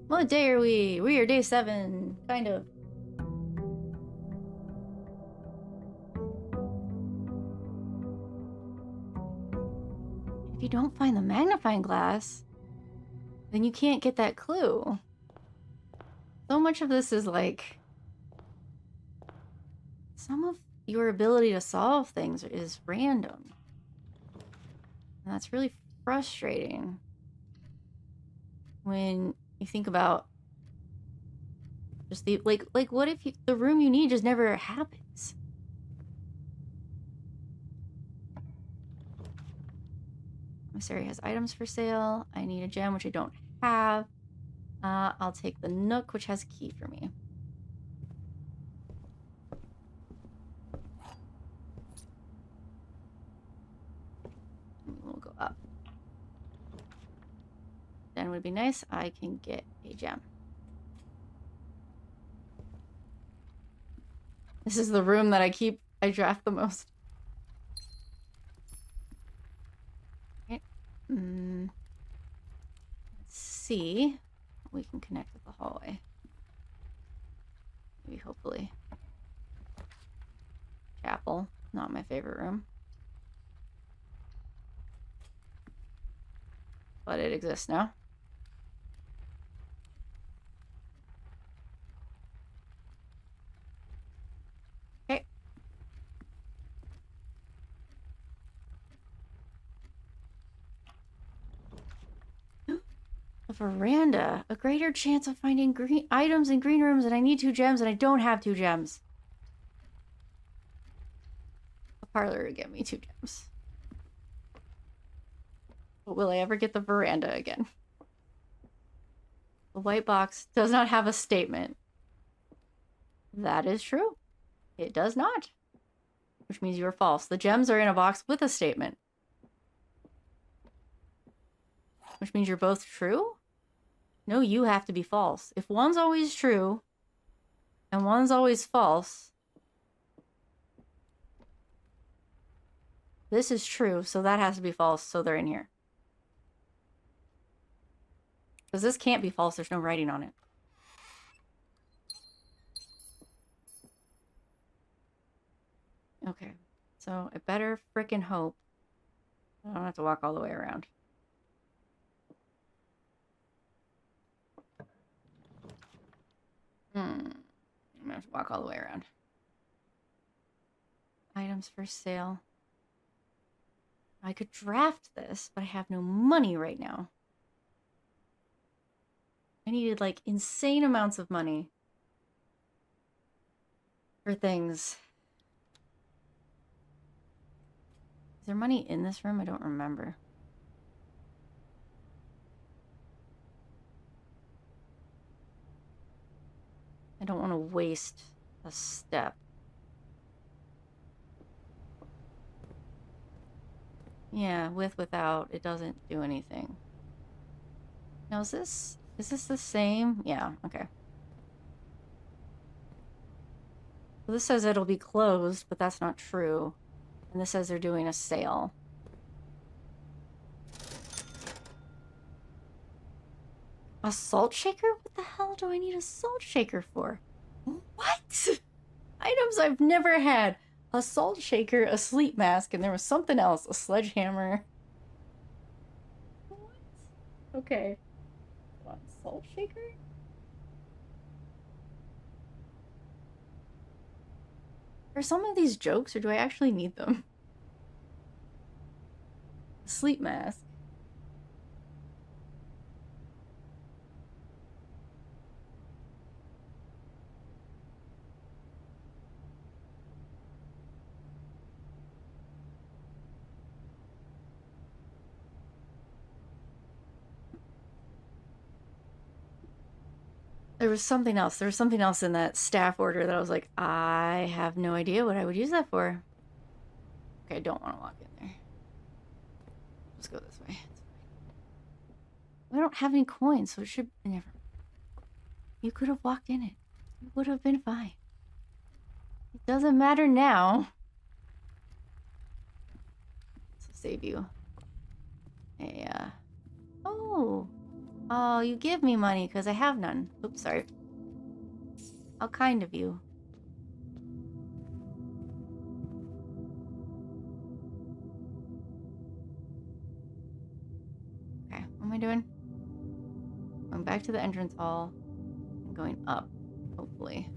What day are we? We are day 7, kind of. If you don't find the magnifying glass, then you can't get that clue. So much of this is like... some of your ability to solve things is random. And that's really frustrating when you think about just the... Like what if the room you need just never happens? Commissary has items for sale. I need a gem, which I don't have. I'll take the Nook, which has a key for me. We'll go up. Then would be nice. I can get a gem. This is the room that I draft the most. Okay. Let's see. We can connect with the hallway. Maybe, hopefully. Chapel. Not my favorite room. But it exists now. Okay. A veranda. A greater chance of finding green items in green rooms, and I need 2 gems, and I don't have 2 gems. A parlor would get me 2 gems. But will I ever get the veranda again? The white box does not have a statement. That is true. It does not. Which means you are false. The gems are in a box with a statement. Which means you're both true? No, you have to be false. If one's always true and one's always false, this is true, so that has to be false, so they're in here. Because this can't be false, there's no writing on it. Okay, so I better frickin' hope I don't have to walk all the way around. I'm gonna have to walk all the way around. Items for sale. I could draft this, but I have no money right now. I needed, like, insane amounts of money for things. Is there money in this room? I don't remember. I don't want to waste a step. Yeah, without, it doesn't do anything. Now, is this the same? Yeah, okay. So this says it'll be closed, but that's not true. And this says they're doing a sale. A salt shaker? What the hell do I need a salt shaker for? What? Items I've never had. A salt shaker, a sleep mask, and there was something else. A sledgehammer. What? Okay. What, salt shaker? Are some of these jokes, or do I actually need them? A sleep mask. There was something else. There was something else in that staff order that I was like, I have no idea what I would use that for. Okay, I don't want to walk in there. Let's go this way. I don't have any coins, so it should never. You could have walked in it. It would have been fine. It doesn't matter now. This will save you. Oh. Oh, you give me money because I have none. Oops, sorry. How kind of you. Okay, what am I doing? Going back to the entrance hall and going up, hopefully.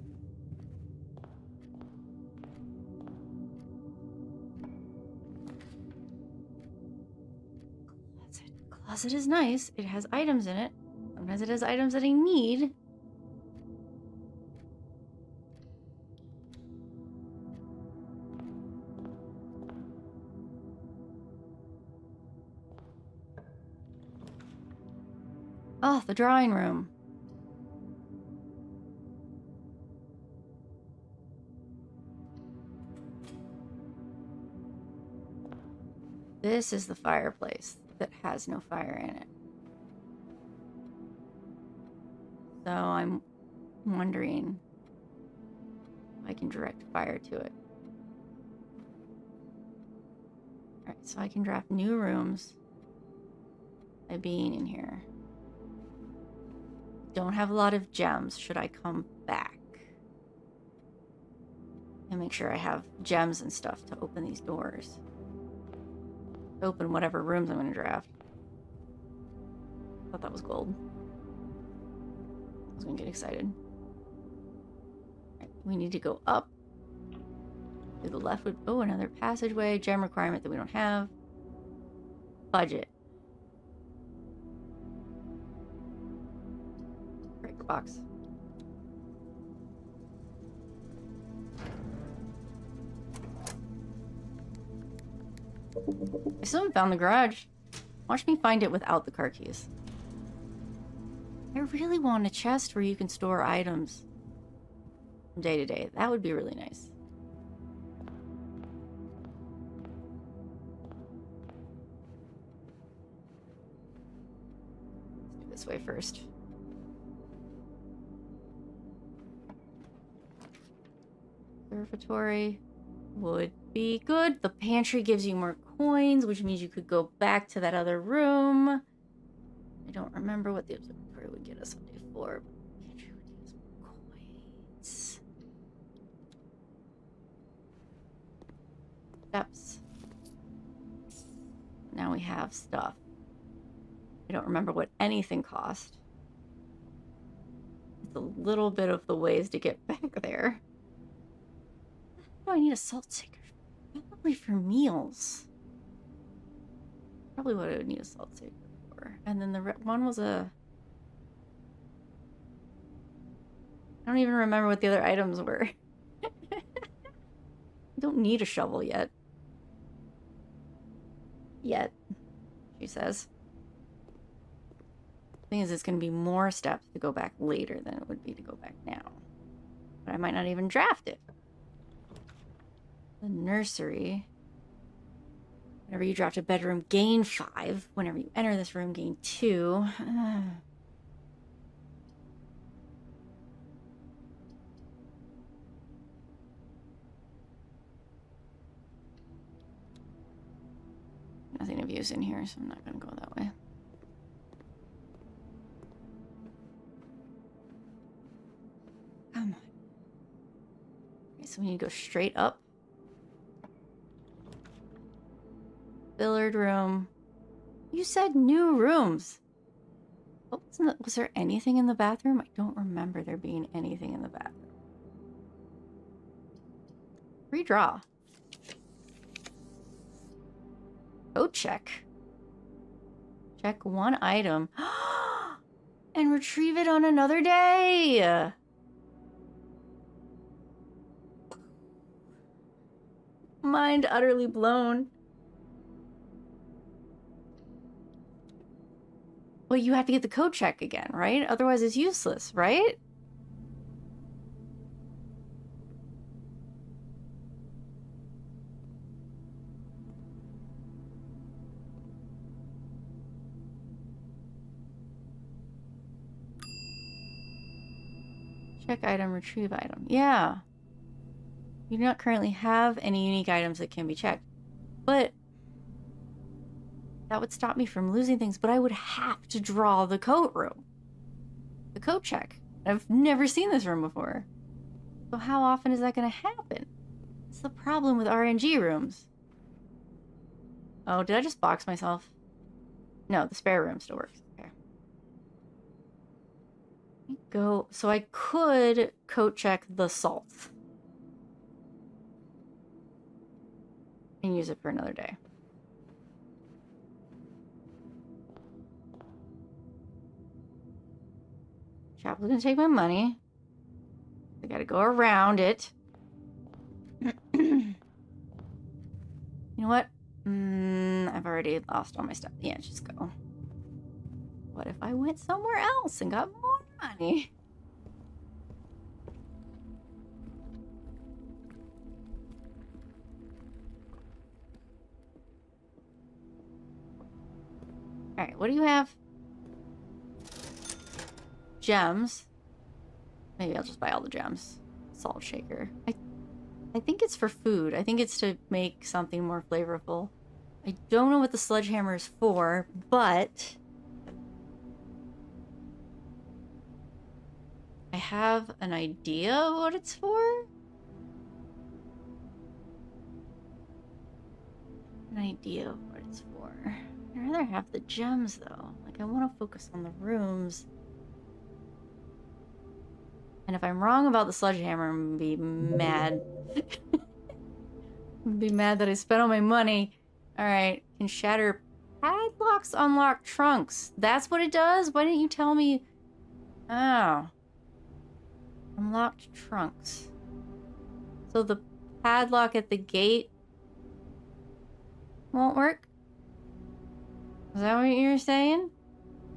Closet is nice. It has items in it. Sometimes it has items that I need. Oh, the drawing room. This is the fireplace that has no fire in it. So I'm wondering if I can direct fire to it. Alright, so I can draft new rooms by being in here. Don't have a lot of gems. Should I come back? And make sure I have gems and stuff to open these doors. Open whatever rooms I'm going to draft. Thought that was gold. I was going to get excited. Right, we need to go up. To the left would... Oh, another passageway. Gem requirement that we don't have. Budget. Breaker box. I still haven't found the garage. Watch me find it without the car keys. I really want a chest where you can store items from day to day. That would be really nice. Let's do this way first. Observatory would be good. The pantry gives you more coins, which means you could go back to that other room. I don't remember what the observatory would get us on day 4, but the pantry would give us more coins. Steps. Now we have stuff. I don't remember what anything cost. It's a little bit of the ways to get back there. Oh, I need a salt shaker. Probably for meals. Probably what I would need a salt shaker for. And then the one was a... I don't even remember what the other items were. I don't need a shovel yet. Yet, she says. The thing is, it's going to be more steps to go back later than it would be to go back now. But I might not even draft it. The nursery. Whenever you draft a bedroom, gain 5. Whenever you enter this room, gain 2. Nothing of use in here, so I'm not going to go that way. Come on. Okay, so we need to go straight up. Billiard room. You said new rooms. Oh, was there anything in the bathroom? I don't remember there being anything in the bathroom. Redraw. Code check. Check one item. And retrieve it on another day. Mind utterly blown. Well, you have to get the code check again, right? Otherwise it's useless, right? Check item, retrieve item. Yeah. You do not currently have any unique items that can be checked. But That would stop me from losing things, but I would have to draw the coat room. The coat check. I've never seen this room before. So how often is that going to happen? It's the problem with RNG rooms. Oh, did I just box myself? No, the spare room still works. Okay. Let me go. So I could coat check the salt. And use it for another day. Chapel's gonna take my money. I gotta go around it. You know what? I've already lost all my stuff. Yeah, just go. What if I went somewhere else and got more money? Alright, what do you have? Gems. Maybe I'll just buy all the gems. Salt shaker. I think it's for food. I think it's to make something more flavorful. I don't know what the sledgehammer is for, but I have an idea of what it's for. An idea of what it's for. I'd rather have the gems though. Like I want to focus on the rooms. And if I'm wrong about the sledgehammer, I'm gonna be mad. I'm gonna be mad that I spent all my money. Alright, can shatter padlocks, unlock trunks. That's what it does? Why didn't you tell me? Oh. Unlocked trunks. So the padlock at the gate won't work? Is that what you're saying?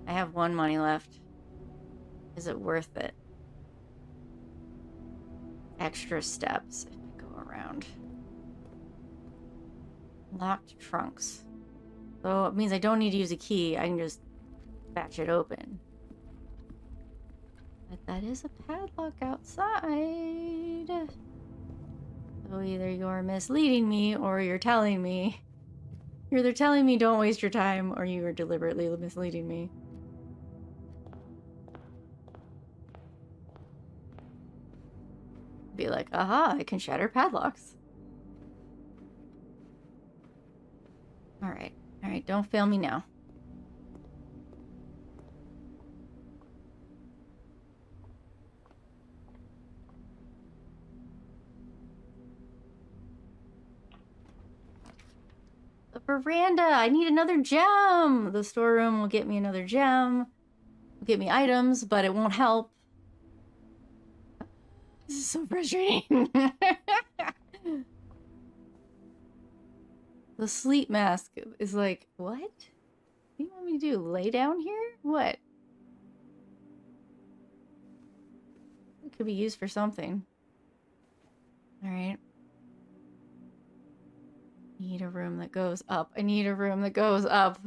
I have one money left. Is it worth it? Extra steps if I go around. Locked trunks. So it means I don't need to use a key. I can just batch it open. But that is a padlock outside. So either you're misleading me or you're telling me. You're either telling me don't waste your time or you are deliberately misleading me. Be like, aha, I can shatter padlocks. Alright, alright, don't fail me now. The veranda, I need another gem. The storeroom will get me another gem. Will get me items, but it won't help. This is so frustrating. The sleep mask is like, what? What do you want me to do? Lay down here? What? It could be used for something. Alright. Need a room that goes up. I need a room that goes up.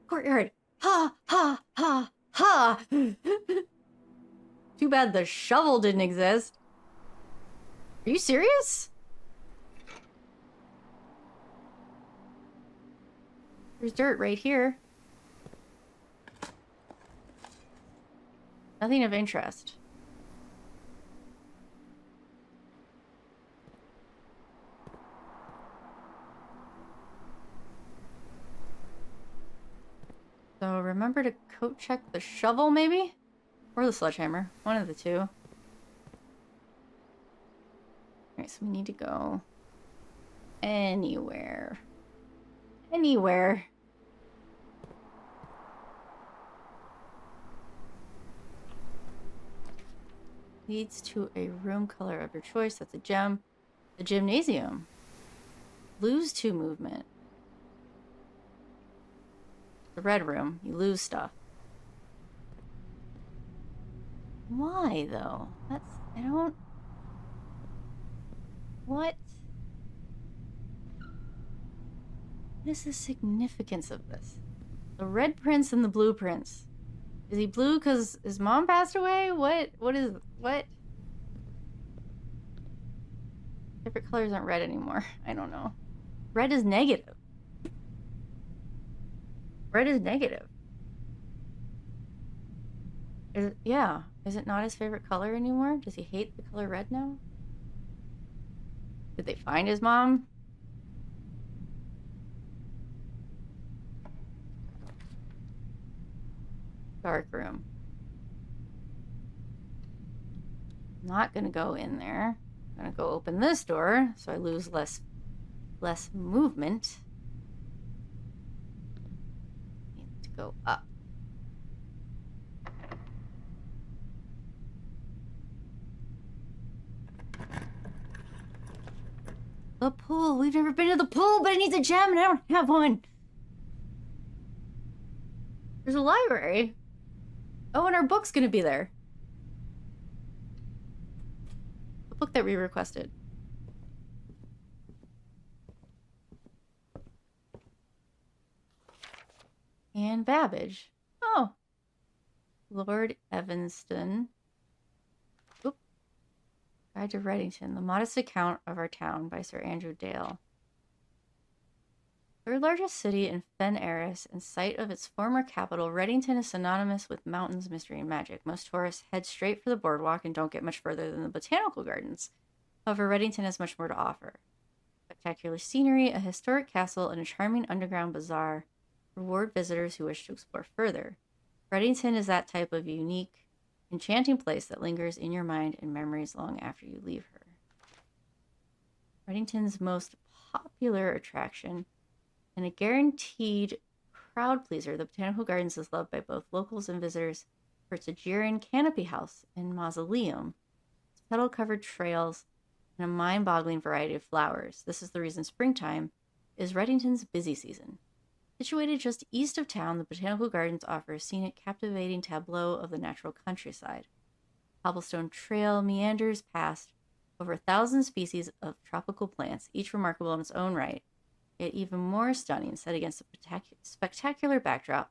Courtyard. Ha! Ha! Ha! Ha! Too bad the shovel didn't exist. Are you serious? There's dirt right here. Nothing of interest. So remember to coat check the shovel, maybe? Or the sledgehammer. One of the two. Alright, so we need to go anywhere. Anywhere. Leads to a room color of your choice. That's a gem. The gymnasium. Lose 2 movement. The red room. You lose stuff. Why, though? That's... I don't... What? What is the significance of this? The red prince and the blue prince. Is he blue because his mom passed away? What? What is... What? Favorite colors aren't red anymore. I don't know. Red is negative. Red is negative. Yeah. Is it not his favorite color anymore? Does he hate the color red now? Did they find his mom? Dark room. Not gonna go in there. I'm gonna go open this door so I lose less movement. Need to go up. The pool. We've never been to the pool, but it needs a gem and I don't have one. There's a library. Oh, and our book's gonna be there. The book that we requested. And Babbage. Oh. Lord Evanston. Oop. Guide to Reddington. The Modest Account of Our Town by Sir Andrew Dale. Third largest city in Fen Eris and site of its former capital, Reddington is synonymous with mountains, mystery, and magic. Most tourists head straight for the boardwalk and don't get much further than the botanical gardens. However, Reddington has much more to offer. Spectacular scenery, a historic castle, and a charming underground bazaar reward visitors who wish to explore further. Reddington is that type of unique, enchanting place that lingers in your mind and memories long after you leave her. Reddington's most popular attraction and a guaranteed crowd pleaser, the Botanical Gardens is loved by both locals and visitors for its Aegean canopy house and mausoleum, its petal-covered trails, and a mind-boggling variety of flowers. This is the reason springtime is Reddington's busy season. Situated just east of town, the Botanical Gardens offer a scenic, captivating tableau of the natural countryside. Cobblestone trail meanders past over 1,000 species of tropical plants, each remarkable in its own right, yet even more stunning set against the spectacular backdrop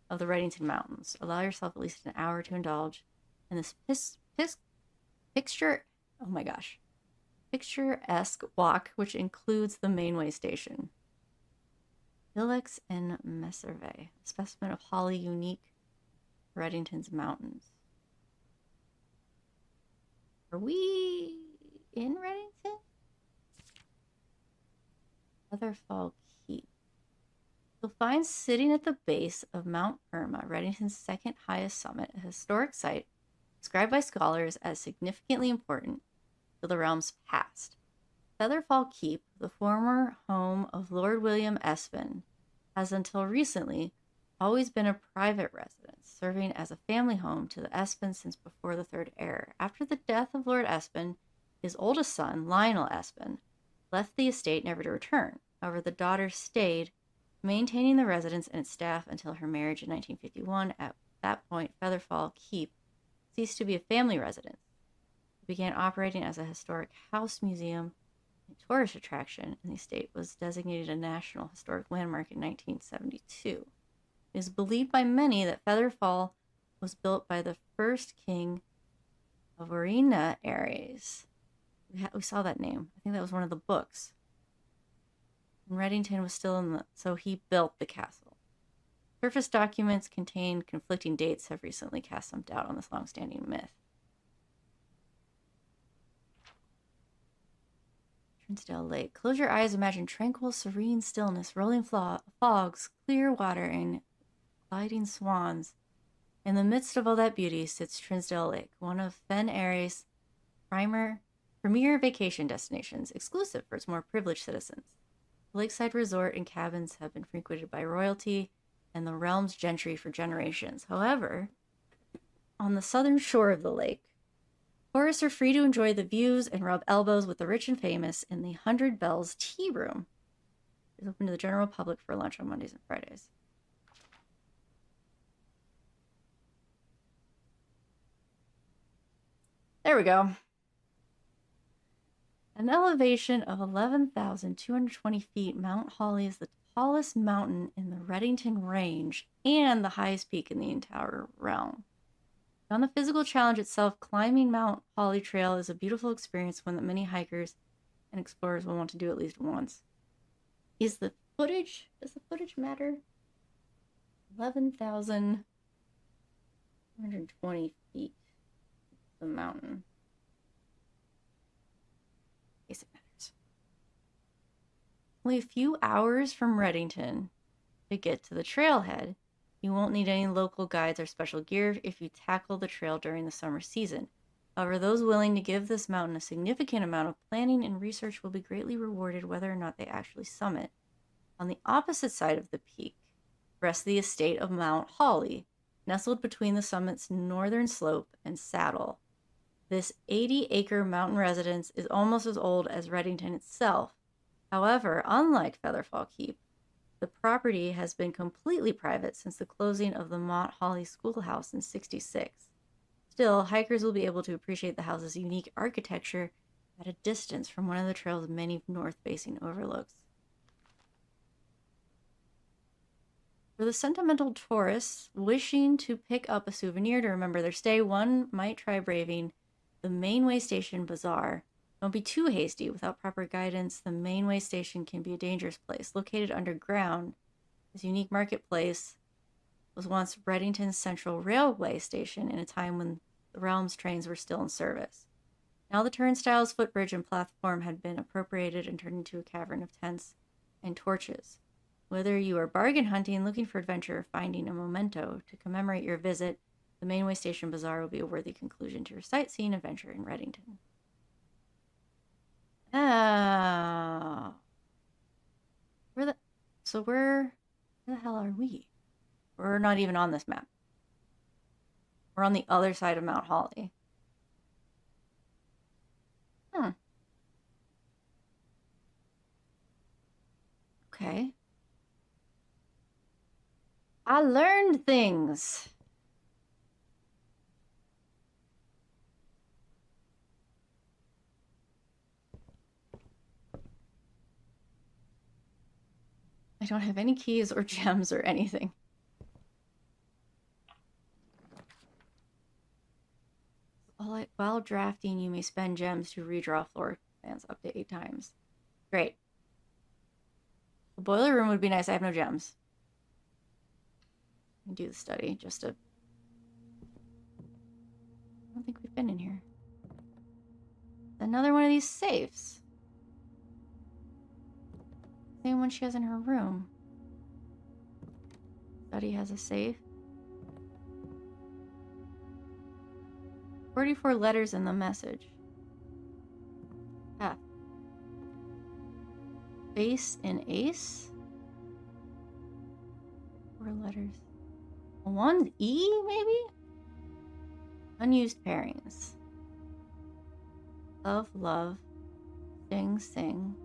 of the Reddington Mountains. Allow yourself at least an hour to indulge in this picturesque walk, which includes the Mainway Station. Ilex and Messerve, a specimen of holly unique to Reddington's mountains. Are we in Reddington? Featherfall Keep. You'll find sitting at the base of Mount Irma, Reddington's second highest summit, a historic site described by scholars as significantly important to the realm's past. Featherfall Keep, the former home of Lord William Espin, has until recently always been a private residence, serving as a family home to the Espins since before the Third Heir. After the death of Lord Espin, his oldest son, Lionel Espin, left the estate never to return. However, the daughter stayed, maintaining the residence and its staff until her marriage in 1951. At that point, Featherfall Keep ceased to be a family residence. It began operating as a historic house museum and tourist attraction, and the estate was designated a National Historic Landmark in 1972. It is believed by many that Featherfall was built by the first king of Orina Ares. We saw that name. I think that was one of the books. And Reddington was still so he built the castle. Surface documents contain conflicting dates have recently cast some doubt on this long-standing myth. Trinsdale Lake. Close your eyes, imagine tranquil, serene stillness, rolling fogs, clear water, and gliding swans. In the midst of all that beauty sits Trinsdale Lake, one of Fen Eris' premier vacation destinations, exclusive for its more privileged citizens. The lakeside resort and cabins have been frequented by royalty and the realm's gentry for generations. However, on the southern shore of the lake, tourists are free to enjoy the views and rub elbows with the rich and famous in the 100 Bells Tea Room. It's open to the general public for lunch on Mondays and Fridays. There we go. An elevation of 11,220 feet, Mount Holly is the tallest mountain in the Reddington Range and the highest peak in the entire realm. On the physical challenge itself, climbing Mount Holly Trail is a beautiful experience, one that many hikers and explorers will want to do at least once. Does the footage matter? 11,120 feet. The mountain. Yes, it matters. Only a few hours from Reddington to get to the trailhead. You won't need any local guides or special gear if you tackle the trail during the summer season. However, those willing to give this mountain a significant amount of planning and research will be greatly rewarded whether or not they actually summit. On the opposite side of the peak rests the estate of Mount Holly, nestled between the summit's northern slope and saddle. This 80-acre mountain residence is almost as old as Reddington itself. However, unlike Featherfall Keep, the property has been completely private since the closing of the Mount Holly Schoolhouse in '66. Still, hikers will be able to appreciate the house's unique architecture at a distance from one of the trail's many north-facing overlooks. For the sentimental tourists wishing to pick up a souvenir to remember their stay, one might try braving the Mainway Station Bazaar. Don't be too hasty. Without proper guidance, the Mainway Station can be a dangerous place. Located underground, this unique marketplace was once Reddington's central railway station in a time when the Realms trains were still in service. Now the turnstiles, footbridge, and platform had been appropriated and turned into a cavern of tents and torches. Whether you are bargain hunting, looking for adventure, or finding a memento to commemorate your visit, the Mainway Station Bazaar will be a worthy conclusion to your sightseeing adventure in Reddington. Oh. Where the hell are we? We're not even on this map. We're on the other side of Mount Holly. Okay. I learned things. I don't have any keys or gems or anything. While drafting, you may spend gems to redraw floor plans up to 8 times. Great. The boiler room would be nice. I have no gems. I can do the study just to... I don't think we've been in here. Another one of these safes. Same one she has in her room. Study has a safe. 44 letters in the message. F. Base and ace? 4 letters. One's E, maybe? Unused pairings. Love, love. Sing, sing.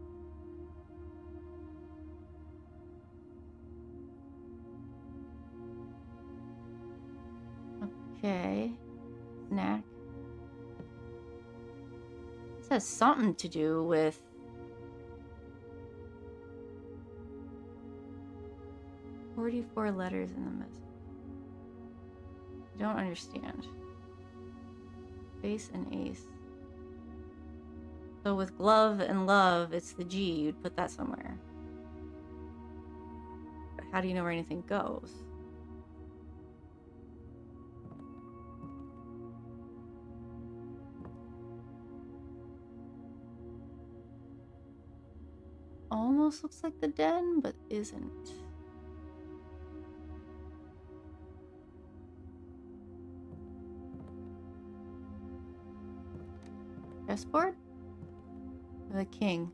Okay. Snack. This has something to do with... "44 letters in the message. I don't understand. Base and ace. So with glove and love, it's the G. You'd put that somewhere. But how do you know where anything goes? Almost looks like the den, but isn't. Chessboard? The king.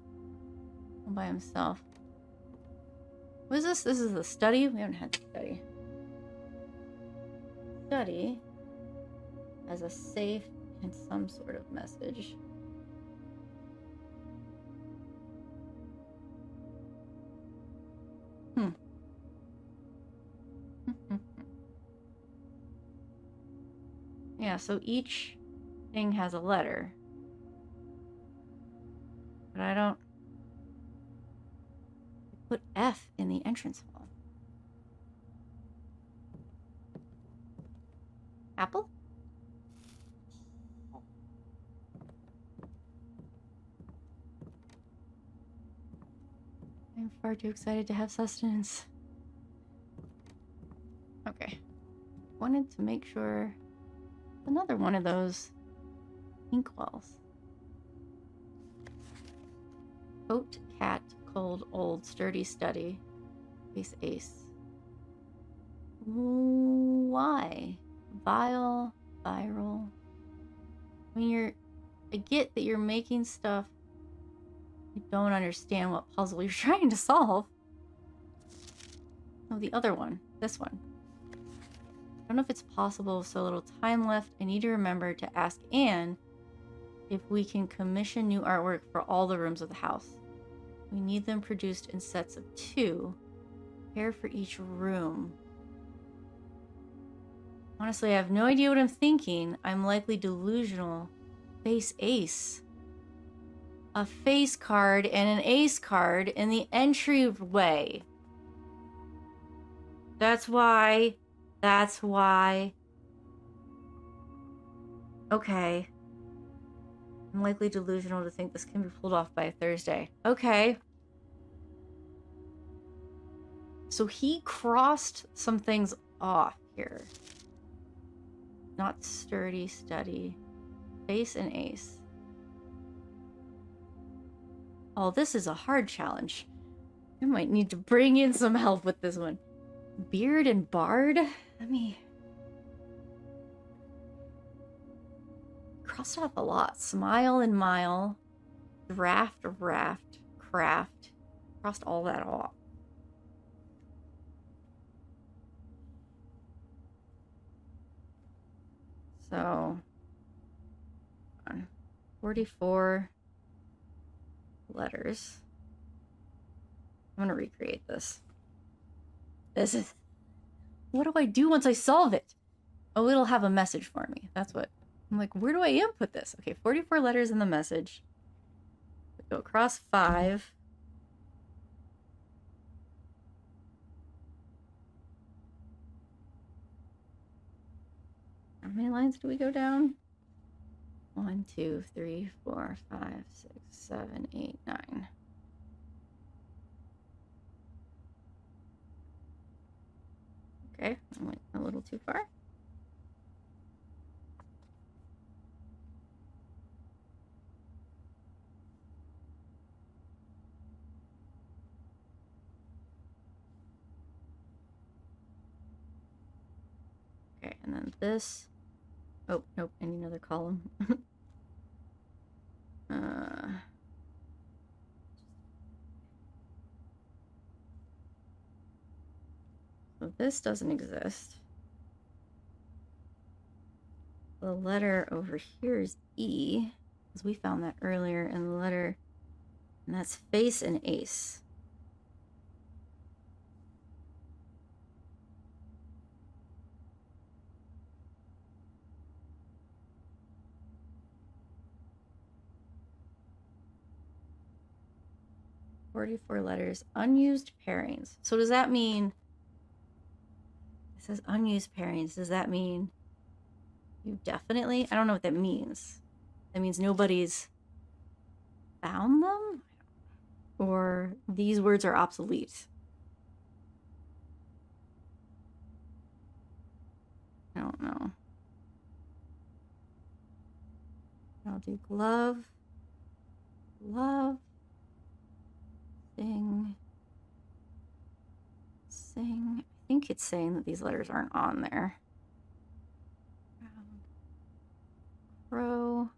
All by himself. What is this? This is the study? We haven't had the study. Study as a safe and some sort of message. Yeah, so each thing has a letter. But I don't... put F in the entrance hall. Apple? I'm far too excited to have sustenance. Okay. Wanted to make sure another one of those inkwells. Coat, cat, cold, old, sturdy, study. Face, ace. Why? Vile, viral. I mean, I get that you're making stuff. I don't understand what puzzle you're trying to solve. Oh, the other one. This one. I don't know if it's possible, so little time left. I need to remember to ask Anne if we can commission new artwork for all the rooms of the house. We need them produced in sets of 2. Pair for each room. Honestly, I have no idea what I'm thinking. I'm likely delusional. Face ace. A face card and an ace card in the entryway. That's why. That's why. Okay. I'm likely delusional to think this can be pulled off by Thursday. Okay. So he crossed some things off here. Not sturdy, steady. Face and ace. Oh, this is a hard challenge. I might need to bring in some help with this one. Beard and bard? Let me... Crossed off a lot. Smile and mile. Draft, raft, craft. Crossed all that off. So... 44 letters. I'm gonna recreate this. This is... What do I do once I solve it? Oh, it'll have a message for me. That's what... I'm like, where do I input this? Okay, 44 letters in the message. We go across 5. How many lines do we go down? 1, 2, 3, 4, 5, 6, 7, 8, 9. Okay, I went a little too far. Okay, and then this. Oh, nope, I need another column. So this doesn't exist. The letter over here is E, because we found that earlier, and the letter, and that's face and ace. "44 letters, unused pairings." So does that mean, it says unused pairings, does that mean you definitely, I don't know what that means. That means nobody's found them? Or these words are obsolete? I don't know. I'll do glove, love, sing, sing. I think it's saying that these letters aren't on there. Crow,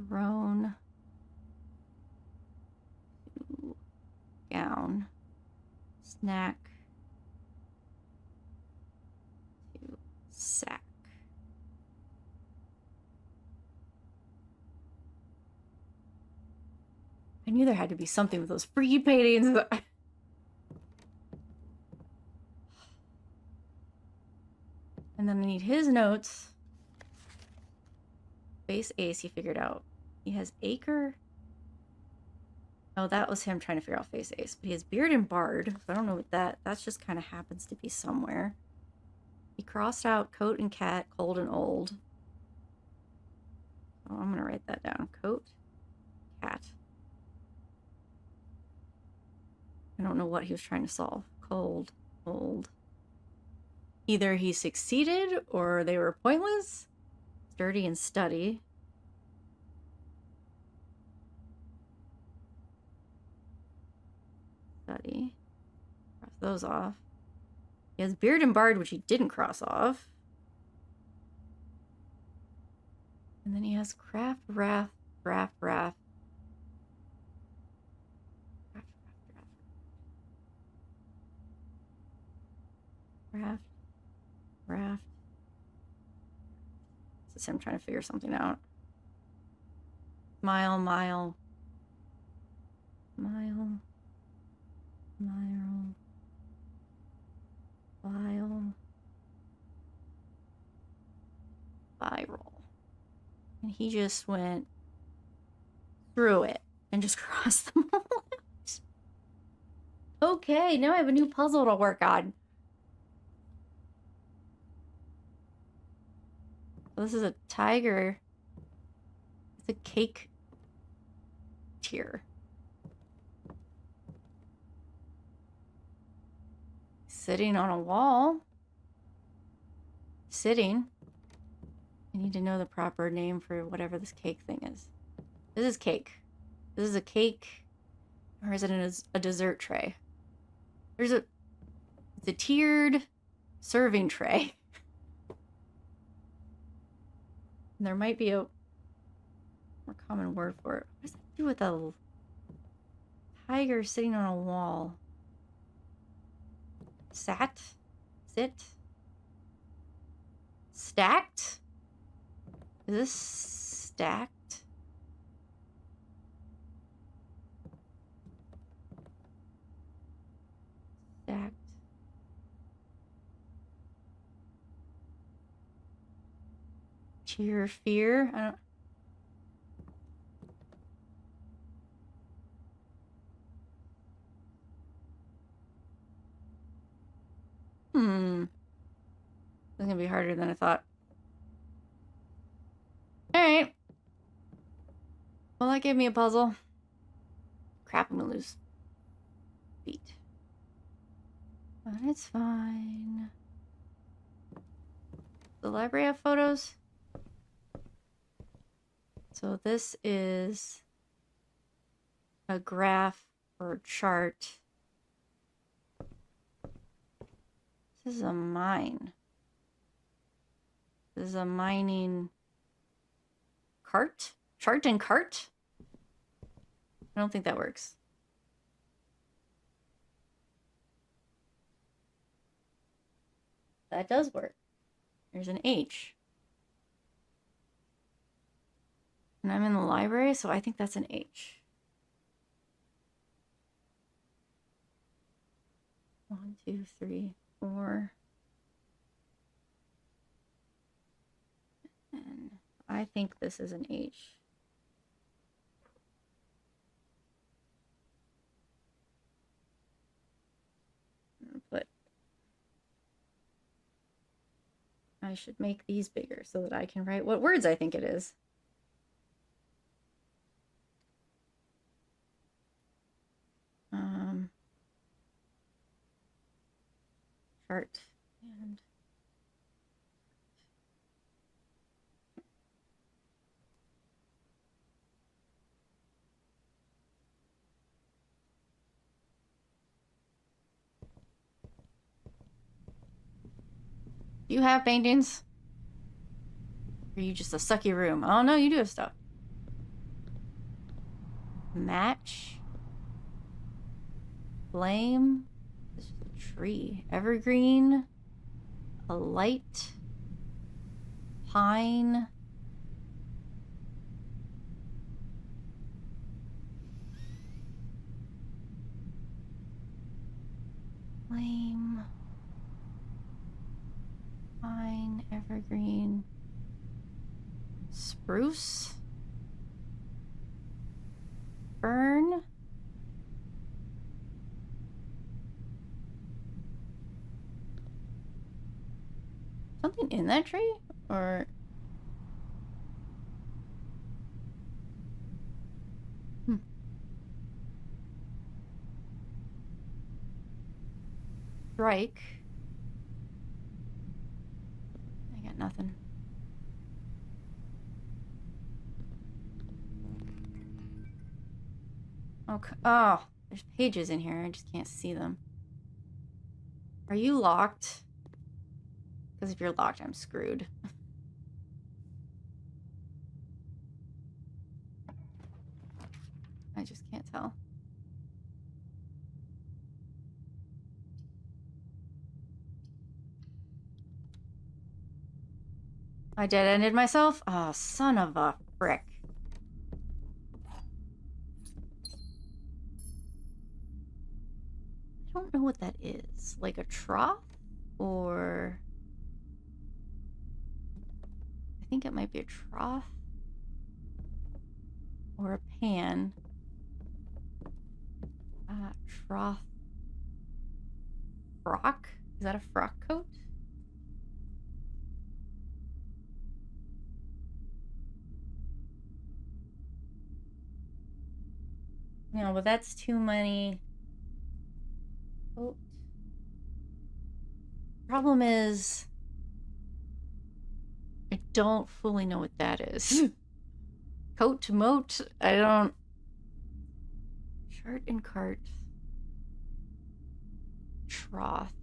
grown, gown, snack, to sack. I knew there had to be something with those freaky paintings. And then I need his notes. Face ace, he figured out. He has acre. Oh, that was him trying to figure out face ace. But he has beard and bard. So I don't know what that's just kind of happens to be somewhere. He crossed out coat and cat, cold and old. Oh, I'm going to write that down. Coat, cat, I don't know what he was trying to solve. Cold, cold. Either he succeeded or they were pointless. Sturdy and study. Study. Cross those off. He has beard and bard, which he didn't cross off. And then he has craft, wrath, raft. Raft. This is him trying to figure something out. Mile. Viral. And he just went through it and just crossed them all out. Okay, now I have a new puzzle to work on. This is a tiger. It's a cake tier. Sitting on a wall. Sitting. I need to know the proper name for whatever this cake thing is. This is cake. This is a cake. Or is it a dessert tray? It's a tiered serving tray. And there might be a more common word for it. What does that do with a tiger sitting on a wall? Sat? Sit? Stacked? Is this stacked? Stacked. Cheer, fear? I don't... This is gonna be harder than I thought. Alright. Well, that gave me a puzzle. Crap, I'm gonna lose feet. But it's fine. The library have photos? So this is a graph or chart. This is a mine. This is a mining cart? Chart and cart? I don't think that works. That does work. There's an H. And I'm in the library, so I think that's an H. 1, 2, 3, 4. And I think this is an H. But I should make these bigger so that I can write what words I think it is. Chart and do you have paintings? Or are you just a sucky room? Oh no, you do have stuff. Match. Flame. This is a tree. Evergreen. A light. Pine. Flame. Pine. Evergreen. Spruce. Fern. Something in that tree? Or... strike. I got nothing. Okay. Oh, there's pages in here. I just can't see them. Are you locked? Because if you're locked, I'm screwed. I just can't tell. I dead-ended myself? Oh, son of a frick. I don't know what that is. Like a trough? Or... I think it might be a trough. Or a pan. Trough. Frock? Is that a frock coat? No, but that's too many. Coat. Problem is, I don't fully know what that is. Coat, moat, I don't. Chart and cart. Trough.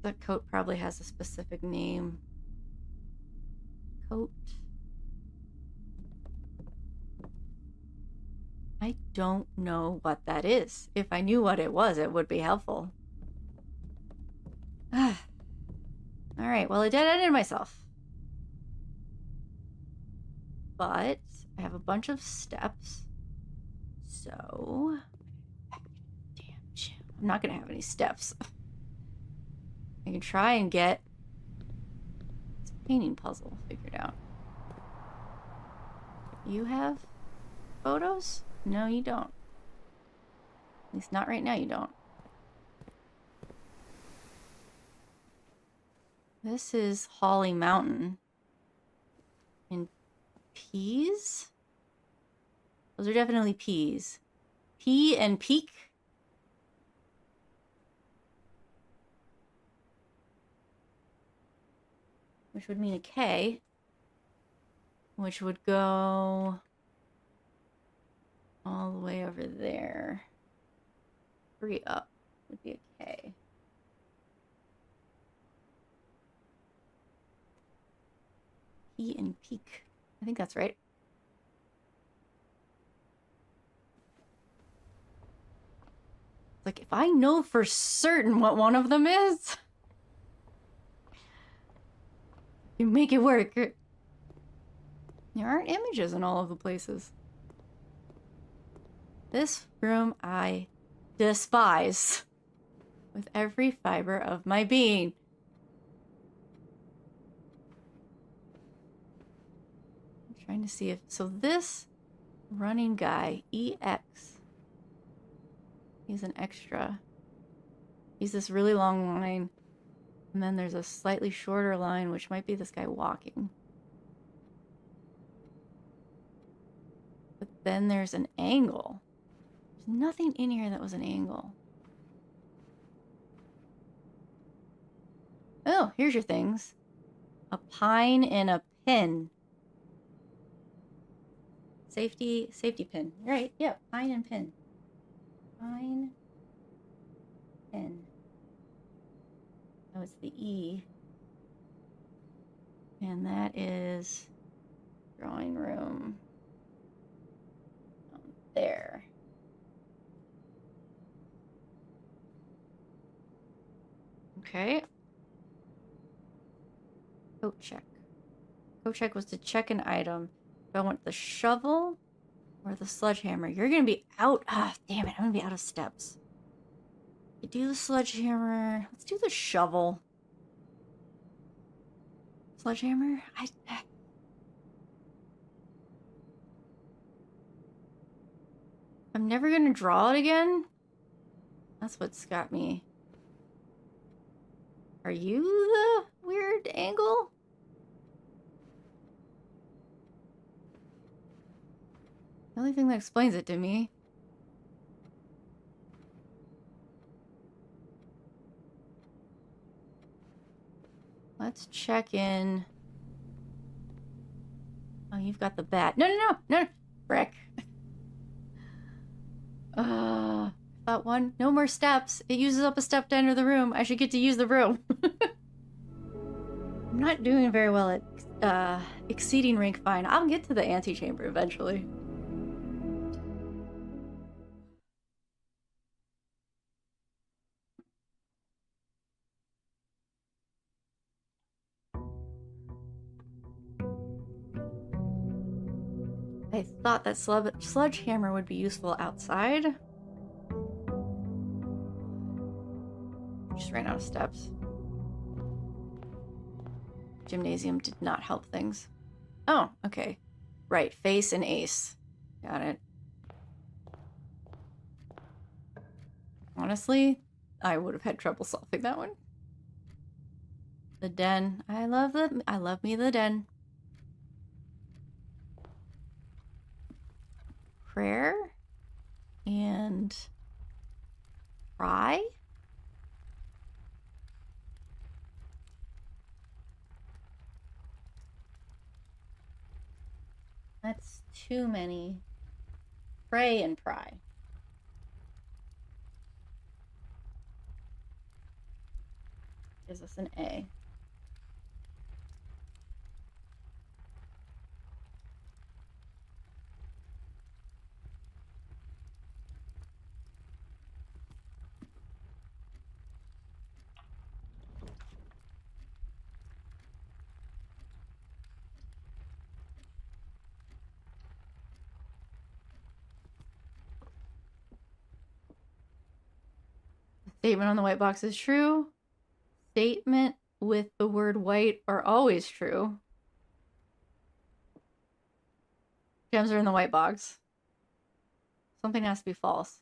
The coat probably has a specific name. Coat. I don't know what that is. If I knew what it was, it would be helpful. Alright, well, I dead-ended myself. But I have a bunch of steps. So... Damn, I'm not gonna have any steps. I can try and get this painting puzzle figured out. You have photos? No, you don't. At least not right now, you don't. This is Holly Mountain. And peas? Those are definitely peas. Pea and peak? Which would mean a K. Which would go all the way over there. 3 up would be a K. P and peak. I think that's right. Like, if I know for certain what one of them is, you make it work. There aren't images in all of the places. This room I despise with every fiber of my being. I'm trying to see if... So this running guy, EX, he's an extra. He's this really long line. And then there's a slightly shorter line, which might be this guy walking. But then there's an angle. There's nothing in here that was an angle. Oh, here's your things. A pine and a pin. Safety pin. Right, yeah, pine and pin. Pine, pin. Oh, it's the E. And that is drawing room. There. Okay. Coat check. Coat check was to check an item. Do I want the shovel or the sledgehammer? You're gonna be out. Ah, damn it. I'm gonna be out of steps. You do the sledgehammer. Let's do the shovel. Sledgehammer? I'm never gonna draw it again. That's what's got me. Are you the weird angle? The only thing that explains it to me. Let's check in. Oh, you've got the bat. No, no, no, no. Frick. Thought one. No more steps. It uses up a step to enter the room. I should get to use the room. I'm not doing very well at exceeding rank fine. I'll get to the antechamber eventually. I thought that sledgehammer would be useful outside. Just ran out of steps. Gymnasium did not help things. Oh, okay. Right, face and ace. Got it. Honestly, I would have had trouble solving that one. The den. I love me the den. Prayer and cry. That's too many. Pray and pry. Gives us an A. Statement on the white box is true. Statement with the word white are always true. Gems are in the white box. Something has to be false.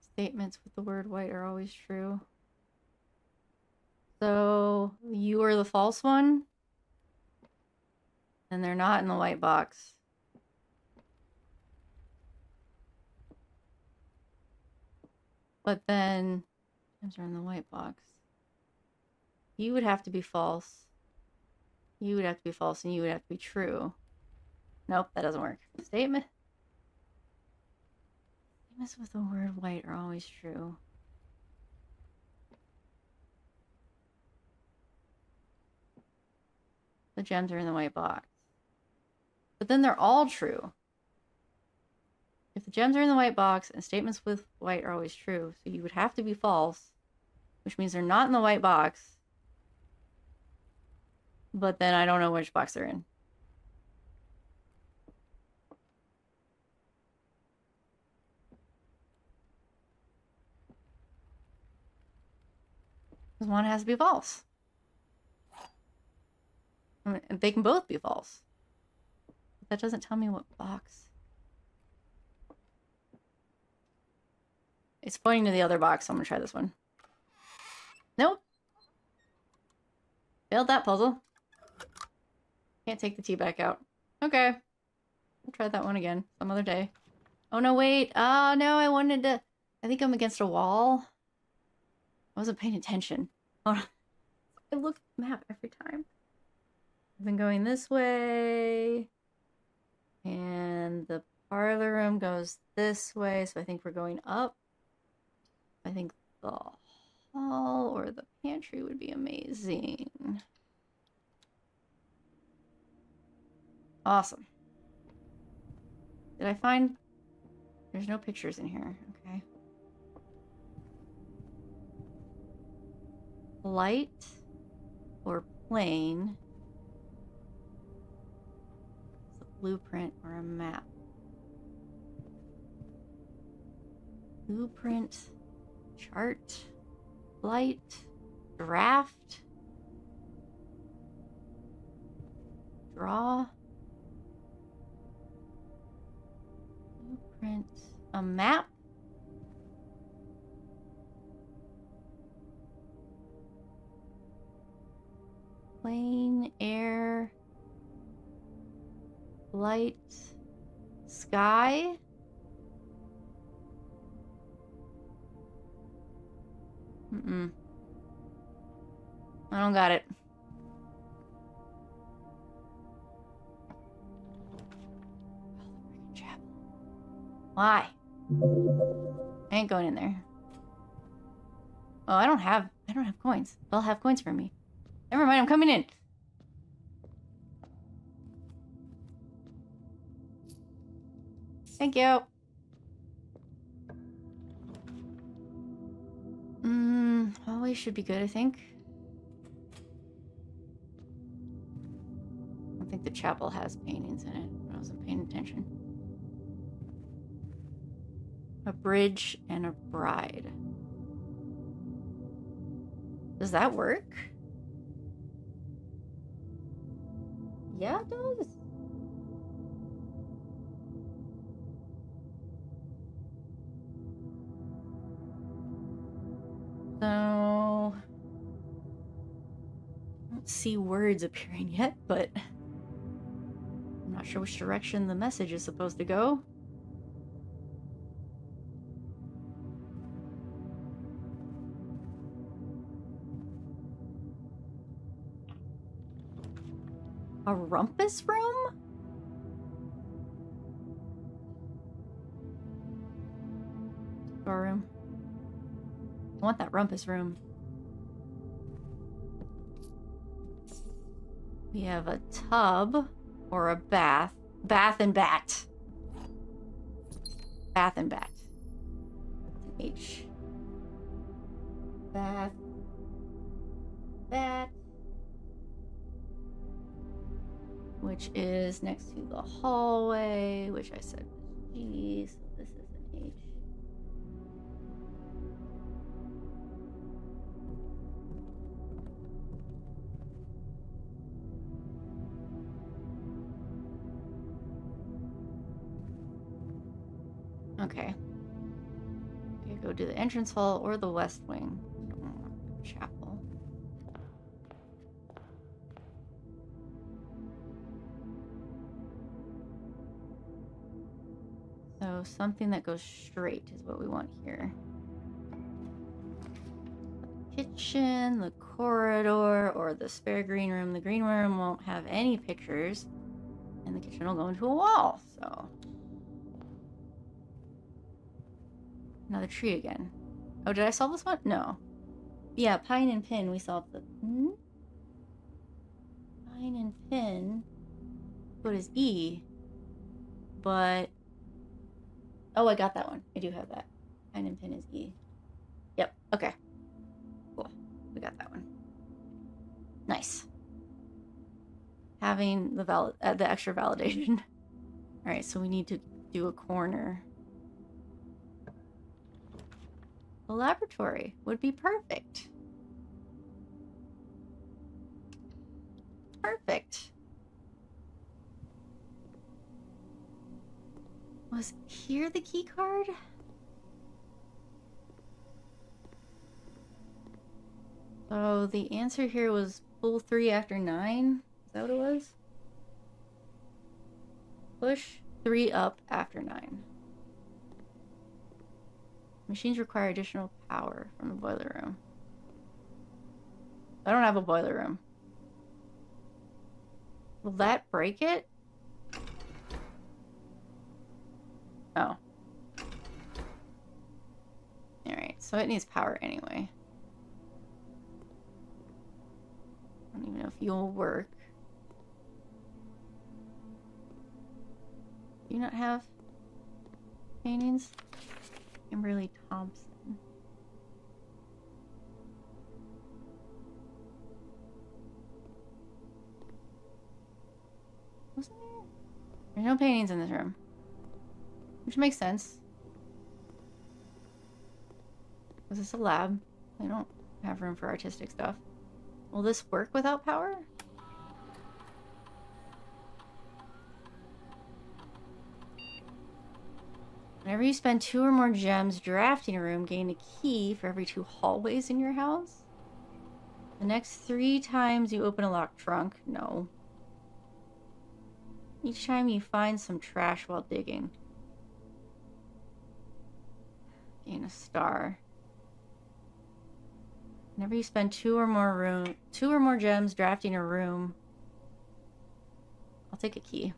Statements with the word white are always true. So you are the false one. And they're not in the white box. But then gems are in the white box. You would have to be false. You would have to be false, and you would have to be true. Nope, that doesn't work. Statements with the word white are always true. The gems are in the white box. But then they're all true. If the gems are in the white box and statements with white are always true, so you would have to be false, which means they're not in the white box. But then I don't know which box they're in. Because one has to be false. I mean, they can both be false. But that doesn't tell me what box. It's pointing to the other box, so I'm going to try this one. Nope. Failed that puzzle. Can't take the tea back out. Okay. I'll try that one again some other day. Oh, no, wait. Oh, no, I wanted to... I think I'm against a wall. I wasn't paying attention. Oh, I look at the map every time. I've been going this way. And the parlor room goes this way, so I think we're going up. I think the hall or the pantry would be amazing. Awesome. Did I find... There's no pictures in here. Okay. Light or plain. It's a blueprint or a map. Blueprint, chart, light, draft, draw, blueprint, a map. Plane, air, light, sky. I don't got it. Why? I ain't going in there. Oh, I don't have coins. They'll have coins for me. Never mind, I'm coming in. Thank you. Always should be good, I think. I don't think the chapel has paintings in it, but I wasn't paying attention. A bridge and a bride. Does that work? Yeah, it does. So, I don't see words appearing yet, but I'm not sure which direction the message is supposed to go. A rumpus room? Storeroom. I want that rumpus room. We have a tub or a bath. Bath and bat. Bath and bat. H. Bath. Bat. Which is next to the hallway, which I said was G, so this is an H. Okay. Okay, go to the entrance hall or the west wing. I don't want the chapel. So something that goes straight is what we want here. The kitchen, the corridor, or the spare green room. The green room won't have any pictures, and the kitchen will go into a wall, so... Another tree again. Oh, did I solve this one? No. Yeah, pine and pin, we solved the... Pine and pin... What is E? But... Oh, I got that one. I do have that. Pine and pin is E. Yep, okay. Cool. We got that one. Nice. Having the extra validation. Alright, so we need to do a corner. The laboratory would be perfect. Perfect. Was here the key card? So the answer here was pull 3 after 9. Is that what it was? Push 3 up after 9. Machines require additional power from the boiler room. I don't have a boiler room. Will that break it? Oh. Alright, so it needs power anyway. I don't even know if you'll work. Do you not have paintings? Kimberly Thompson. Wasn't there? There's no paintings in this room. Which makes sense. Was this a lab? They don't have room for artistic stuff. Will this work without power? Whenever you spend 2 or more gems drafting a room, gain a key for every 2 hallways in your house. The next 3 times you open a locked trunk, no. Each time you find some trash while digging. Gain a star. Whenever you spend 2 or more gems drafting a room, I'll take a key.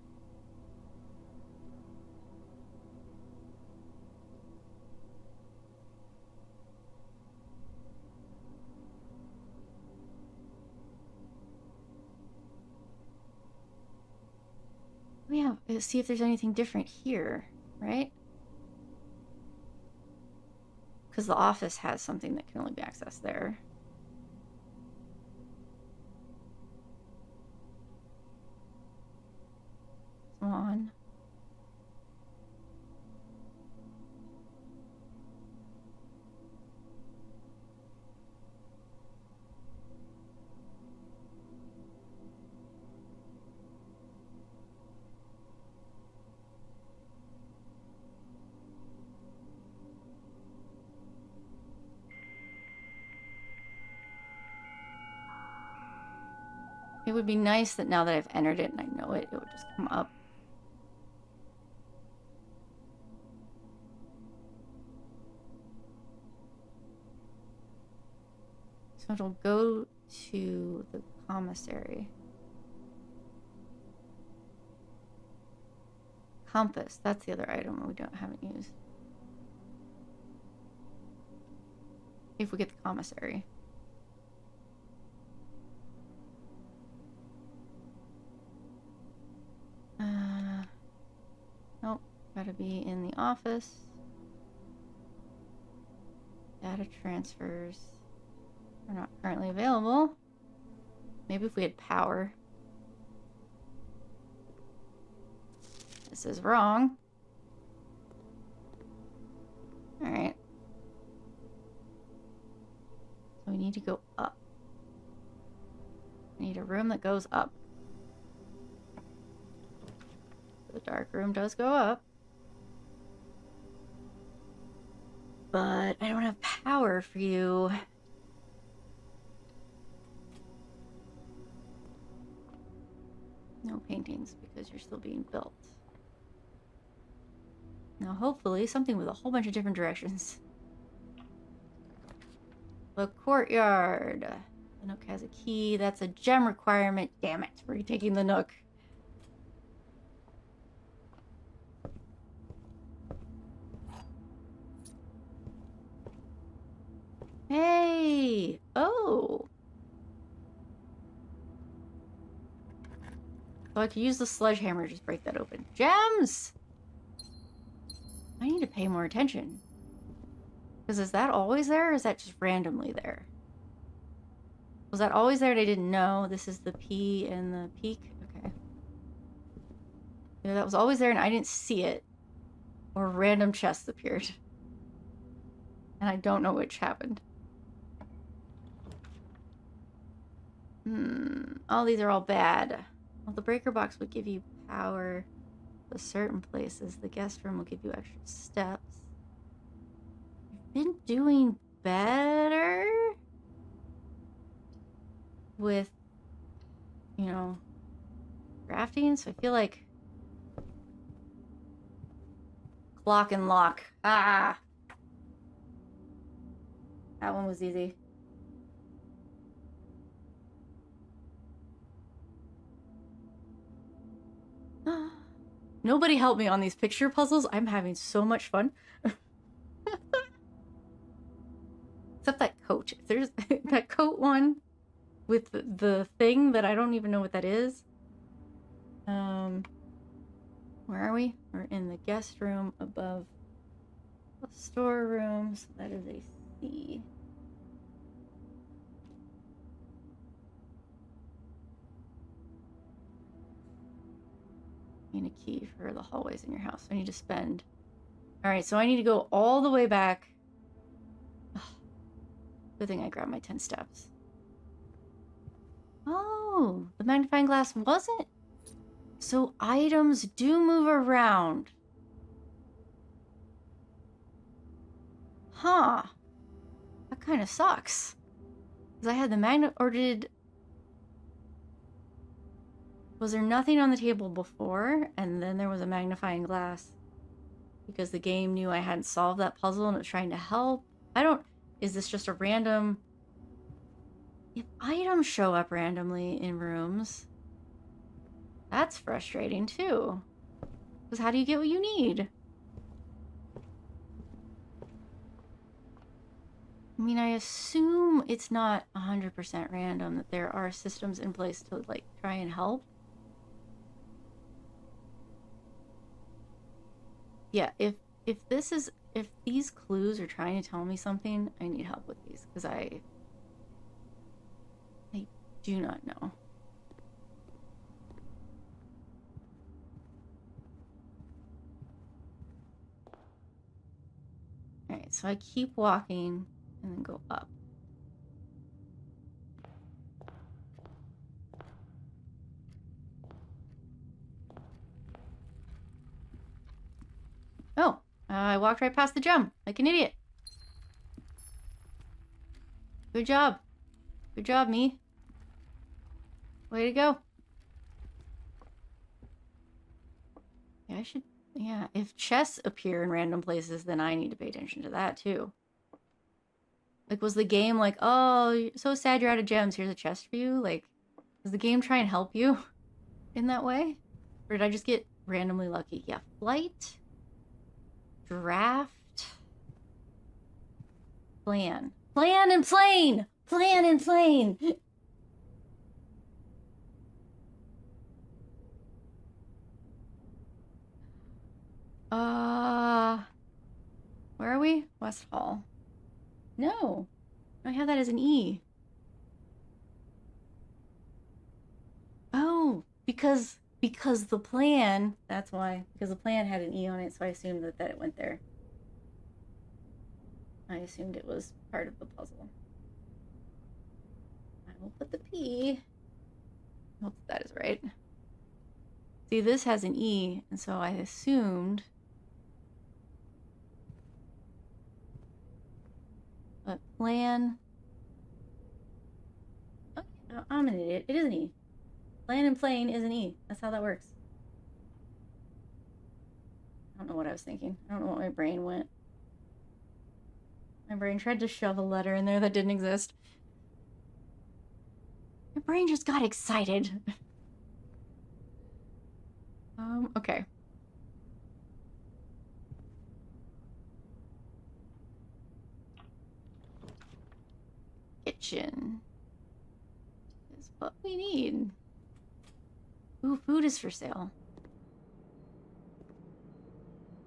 Yeah, let's see if there's anything different here, right? Because the office has something that can only be accessed there. Come on. It would be nice that now that I've entered it and I know it, it would just come up. So it'll go to the commissary. Compass, that's the other item we haven't used. If we get the commissary. Nope, gotta be in the office. Data transfers are not currently available. Maybe if we had power. This is wrong. Alright. So we need to go up. We need a room that goes up. The dark room does go up. But I don't have power for you. No paintings because you're still being built. Now hopefully something with a whole bunch of different directions. The courtyard. The Nook has a key. That's a gem requirement. Damn it, we're taking the Nook. Hey! Oh! So I could use the sledgehammer to just break that open. Gems! I need to pay more attention. Because is that always there, or is that just randomly there? Was that always there and I didn't know? This is the P and the peak? Okay. Yeah, that was always there and I didn't see it. Or random chests appeared. And I don't know which happened. Oh, these are all bad. Well, the breaker box would give you power to certain places. The guest room will give you extra steps. You've been doing better with, you know, crafting, so I feel like clock and lock. Ah! That one was easy. Nobody help me on these picture puzzles. I'm having so much fun. Except that coat. If there's that coat one with the thing that I don't even know what that is. Where are we? We're in the guest room above the storeroom. So that is a C. Need a key for the hallways in your house. I need to spend. Alright, so I need to go all the way back. Ugh. Good thing I grabbed my 10 steps. Oh, the magnifying glass wasn't. So items do move around. Huh. That kind of sucks. Because I had the magnet, or was there nothing on the table before, and then there was a magnifying glass? Because the game knew I hadn't solved that puzzle and it was trying to help. Is this just a random... If items show up randomly in rooms, that's frustrating too. Because how do you get what you need? I mean, I assume it's not 100% random, that there are systems in place to, like, try and help. Yeah, if these clues are trying to tell me something, I need help with these, because I do not know. Alright, so I keep walking and then go up. Oh, I walked right past the jump, like an idiot. Good job. Good job, me. Way to go. Yeah, if chests appear in random places, then I need to pay attention to that too. Like, was the game like, oh, so sad you're out of gems, here's a chest for you? Like, does the game try and help you in that way? Or did I just get randomly lucky? Yeah, flight, draft, plan. Plan and plane! Plan and plane! Where are we? West Hall. No, I have that as an E. Oh, because the plan, that's why. Because the plan had an E on it, so I assumed that it went there. I assumed it was part of the puzzle. I will put the P. Hope that is right. See, this has an E, and so I assumed. But plan. Oh, I'm an idiot. It is an E. Plan and plane is an E. That's how that works. I don't know what I was thinking. I don't know what my brain went. My brain tried to shove a letter in there that didn't exist. My brain just got excited. Okay. Kitchen is what we need. Ooh, food is for sale.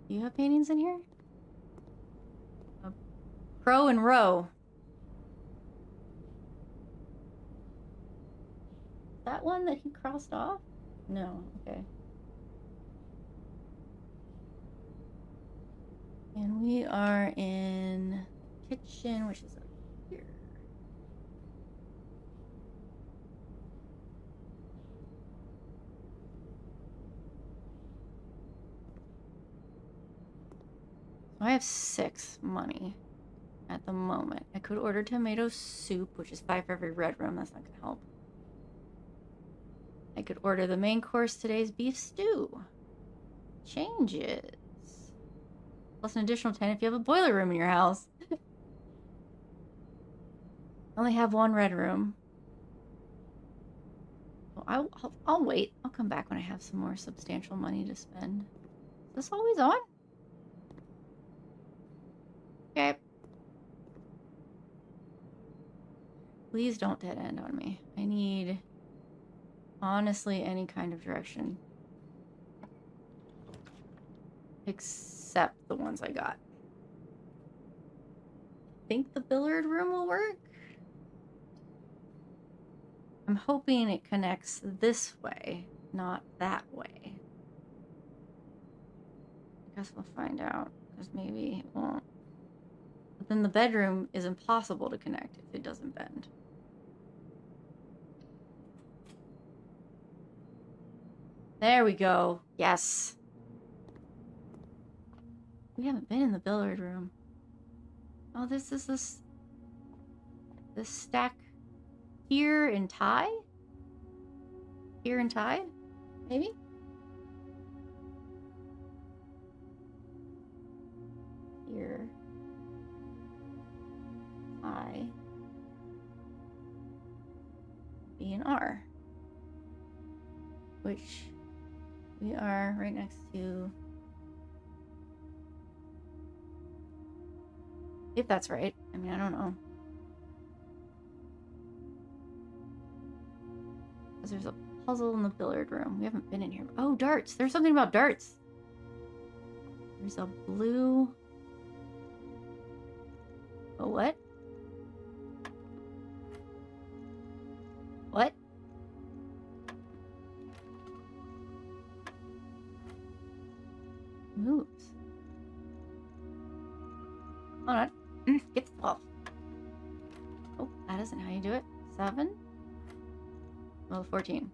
You have paintings in here? A crow and row. That one that he crossed off? No, okay. And we are in kitchen, which is up here. I have 6 money at the moment. I could order tomato soup, which is 5 for every red room. That's not gonna help. I could order the main course, today's beef stew. Changes. Plus an additional 10 if you have a boiler room in your house. I only have 1 red room. Well, I'll wait. I'll come back when I have some more substantial money to spend. Is this always on? Okay. Please don't dead end on me. I need, honestly, any kind of direction. Except the ones I got. I think the billiard room will work. I'm hoping it connects this way, not that way. I guess we'll find out, because maybe it won't. But then the bedroom is impossible to connect if it doesn't bend. There we go. Yes. We haven't been in the billiard room. Oh, this is this stack here and tie? Here and tie? Maybe? Here. I. B and R. Which we are right next to. If that's right. I mean, I don't know. Because there's a puzzle in the billiard room. We haven't been in here. Oh, darts. There's something about darts. There's a blue. Oh, what? What? Moves. Hold on. Get the ball. Oh, that isn't how you do it. 7? Well, 14.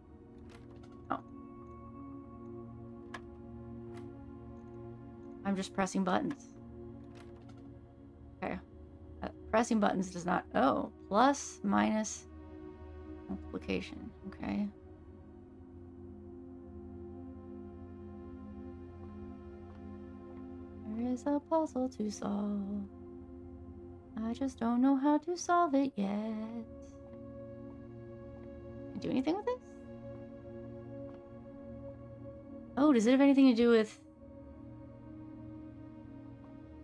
Oh. I'm just pressing buttons. Okay. Pressing buttons does not... Oh. Plus, minus, multiplication. Okay. There is a puzzle to solve. I just don't know how to solve it yet. Can I do anything with this? Oh, does it have anything to do with...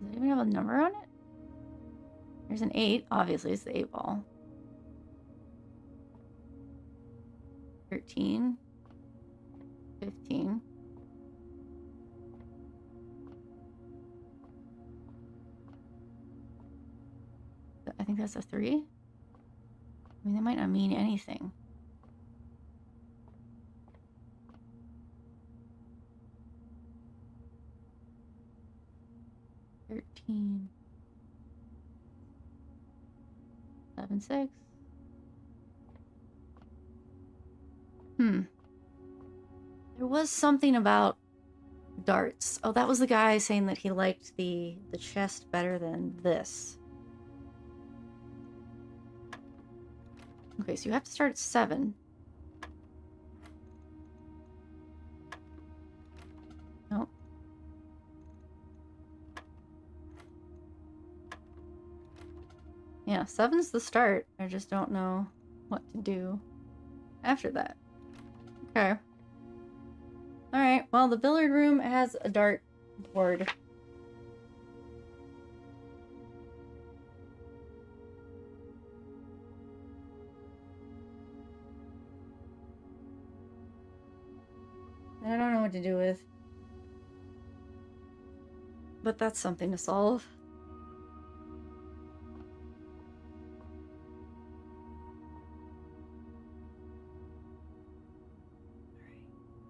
Does it even have a number on it? There's an 8. Obviously, it's the 8 ball. 13. 15. I think that's a 3. I mean, that might not mean anything. $13. 7, 6. There was something about darts. Oh, that was the guy saying that he liked the chest better than this. Okay, so you have to start at 7. Nope. Yeah, 7's the start. I just don't know what to do after that. Okay. Alright, well, the billiard room has a dart board. I don't know what to do with. But that's something to solve.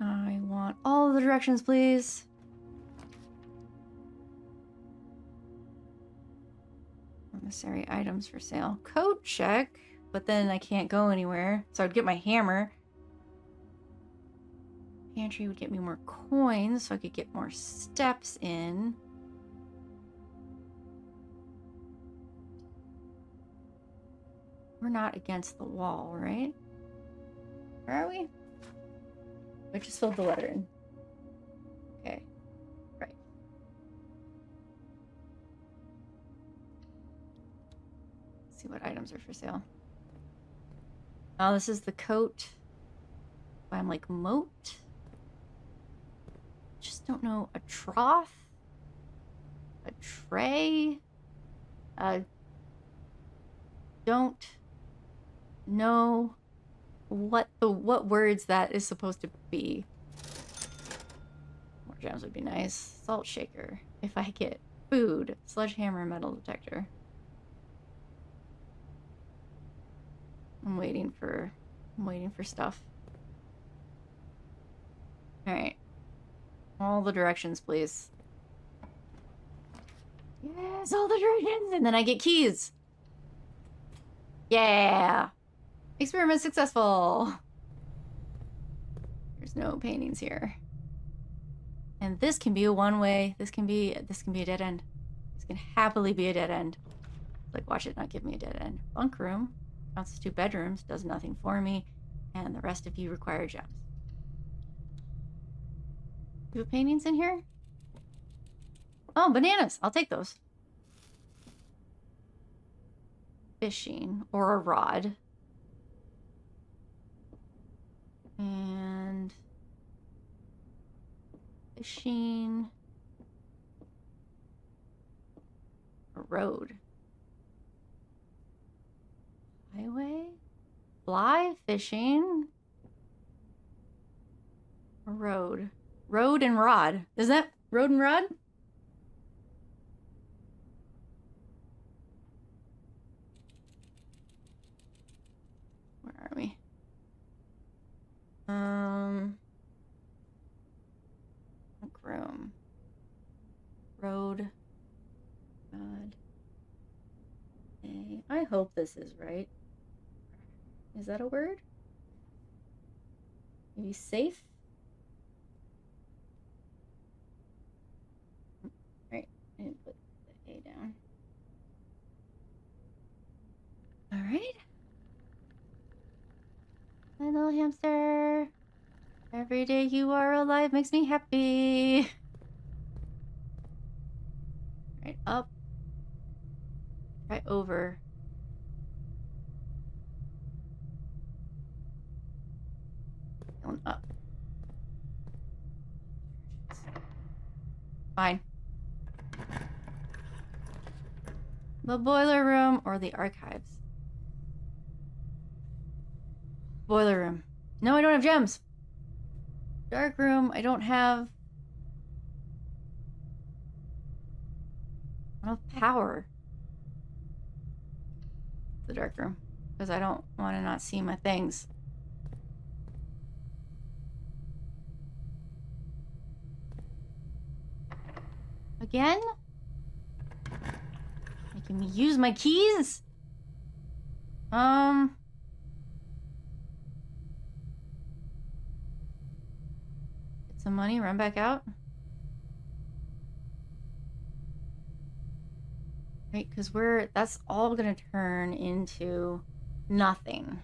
I want all of the directions, please. Necessary items for sale. Code check, but then I can't go anywhere. So I'd get my hammer. Pantry would get me more coins, so I could get more steps in. We're not against the wall, right? Where are we? I just filled the letter in. Okay. Right. Let's see what items are for sale. Oh, this is the coat. I'm like moat. Just don't know. A trough? A tray? Don't know what words that is supposed to be. More gems would be nice. Salt shaker. If I get food. Sledgehammer, metal detector. I'm waiting for stuff. Alright. All the directions, please. Yes, all the directions! And then I get keys! Yeah! Experiment successful! There's no paintings here. And this can be a one-way. This can be a dead end. This can happily be a dead end. Like, watch it not give me a dead end. Bunk room. Counts as 2 bedrooms, does nothing for me, and the rest of you require gems. Do you have paintings in here? Oh, bananas! I'll take those. Fishing, or a rod. And... fishing... a road. Highway? Fly fishing? A road. Road and rod. Is that road and rod? Where are we? Groom. Road. God. Okay. I hope this is right. Is that a word? Maybe safe? Right. I didn't put the A down. Alright. My little hamster. Every day you are alive makes me happy. Right, up. Right over. Going up. Fine. The boiler room or the archives? Boiler room. No, I don't have gems. Dark room, I don't have... I don't have power. The dark room. Because I don't want to not see my things. Again? Making me use my keys? Get some money, run back out. Right, because that's all gonna turn into nothing.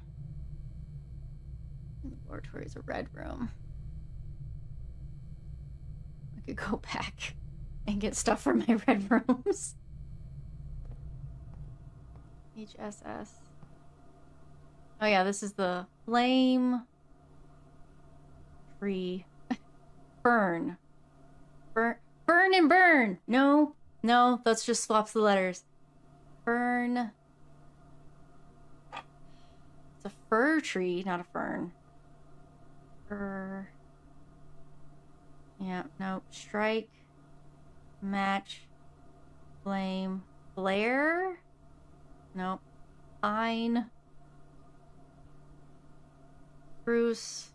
The laboratory is a red room. I could go back and get stuff from my red rooms. HSS. Oh yeah, this is the flame tree. Burn. Burn and burn! No, that just swaps the letters. Fern. It's a fir tree, not a fern. Fir. Yeah, no. Strike. Match. Flame. Flare? Nope. Pine. Spruce.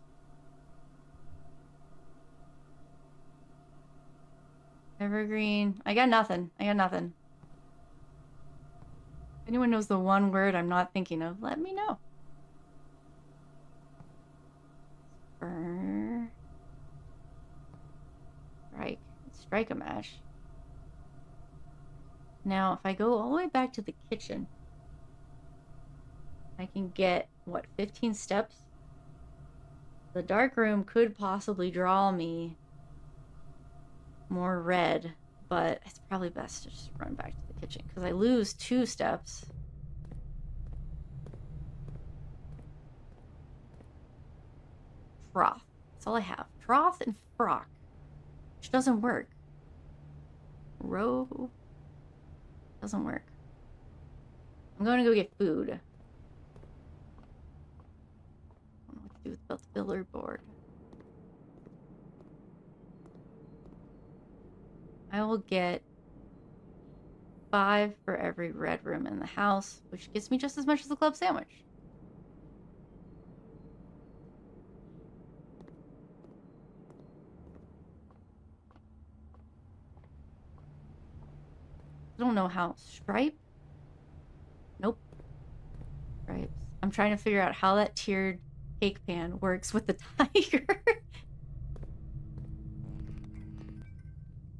Evergreen. I got nothing. If anyone knows the one word I'm not thinking of, let me know. Spur. Strike. Strike a match. Now, if I go all the way back to the kitchen, I can get, what, 15 steps? The dark room could possibly draw me more red, but it's probably best to just run back to the kitchen because I lose 2 steps. Froth. That's all I have. Froth and frock. Which doesn't work. Row. Doesn't work. I'm going to go get food. I don't know what to do about the billboard. I will get 5 for every red room in the house, which gets me just as much as the club sandwich. I don't know how. Stripe? Nope. Stripes. I'm trying to figure out how that tiered cake pan works with the tiger.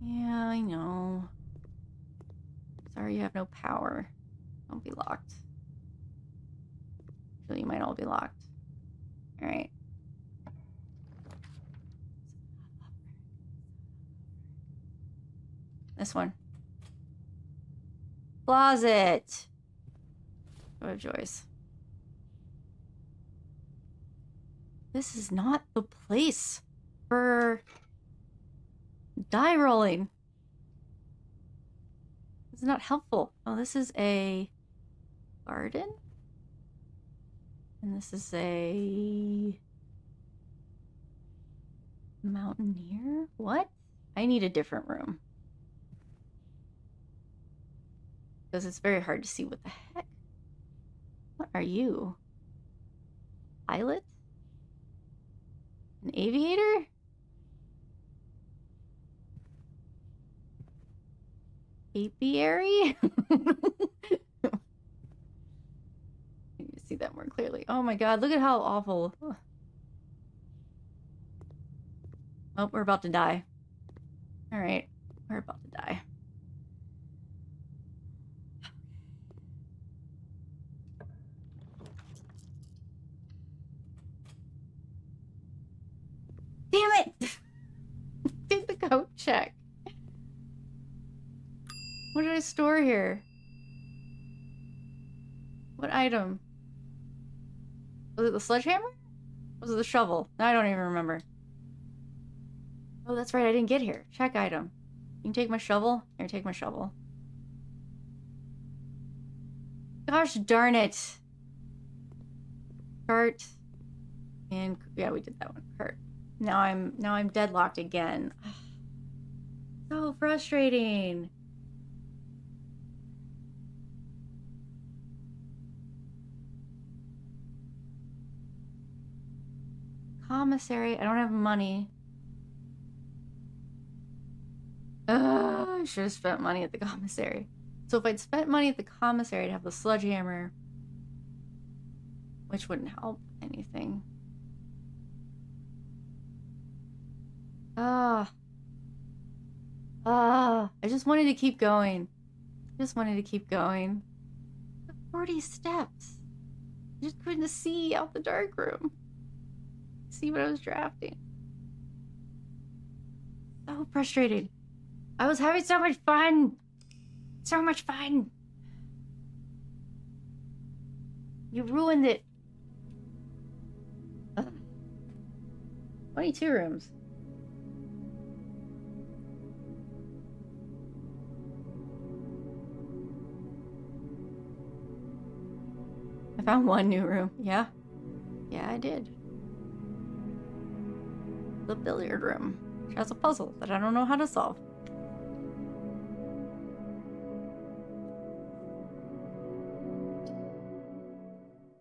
Yeah, I know. Sorry you have no power. Don't be locked. So you might all be locked. Alright. This one. Closet. Oh, Joyce. This is not the place for die rolling. This is not helpful. Oh, this is a garden? And this is a mountaineer? What? I need a different room. Because it's very hard to see what the heck. What are you? Pilot? An aviator? Apiary? I need to see that more clearly. Oh my god, look at how awful. Oh, we're about to die. Alright, we're about to die. Damn it! Did the code check. What did I store here? What item? Was it the sledgehammer? Was it the shovel? I don't even remember. Oh, that's right, I didn't get here. Check item. You can take my shovel? Here, take my shovel. Gosh darn it. Cart. And yeah, we did that one. Cart. Now I'm deadlocked again. So frustrating. Commissary. I don't have money. I should have spent money at the commissary. So if I'd spent money at the commissary, I'd have the sledgehammer, which wouldn't help anything. I just wanted to keep going. Just wanted to keep going. 40 steps. I just couldn't see out the dark room. See what I was drafting. So frustrated. I was having so much fun. So much fun. You ruined it. 22 rooms. I found one new room. Yeah. Yeah, I did. The billiard room, which has a puzzle that I don't know how to solve.